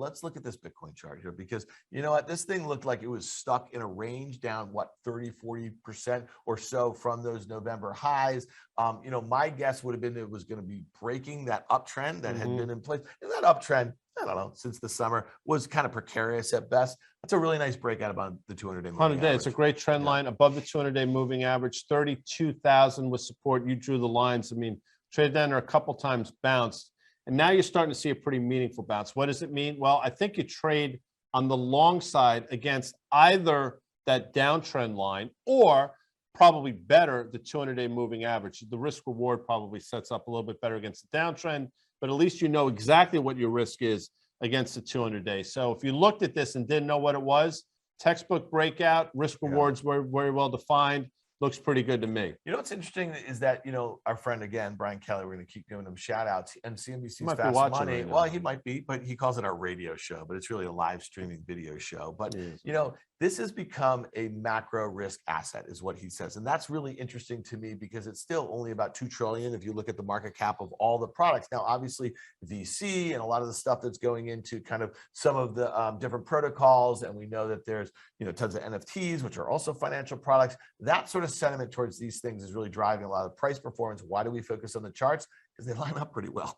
let's look at this Bitcoin chart here, because you know what, this thing looked like it was stuck in a range down, what, 30-40% or so from those November highs. You know, my guess would have been it was going to be breaking that uptrend that had been in place. And that uptrend, I don't know, since the summer was kind of precarious at best. That's a really nice breakout about the 200-day moving 100-day. average. It's a great trend line above the 200-day moving average. 32,000 was support. You drew the lines. I mean, traded down there a couple times, bounced, and now you're starting to see a pretty meaningful bounce. What does it mean? Well, I think you trade on the long side against either that downtrend line or probably better the 200-day moving average. The risk reward probably sets up a little bit better against the downtrend, but at least you know exactly what your risk is against the 200-day. So if you looked at this and didn't know what it was, textbook breakout, risk rewards were very well defined. Looks pretty good to me. You know what's interesting is that, you know, our friend again, Brian Kelly, we're going to keep giving him shout outs, and CNBC's Fast Money. Well, he might be, but he calls it our radio show, but it's really a live streaming video show. But, you know, this has become a macro risk asset is what he says. And that's really interesting to me because it's still only about 2 trillion if you look at the market cap of all the products. Now, obviously, VC and a lot of the stuff that's going into kind of some of the different protocols. And we know that there's, you know, tons of NFTs, which are also financial products. That sort of sentiment towards these things is really driving a lot of price performance. Why do we focus on the charts? Because they line up pretty well.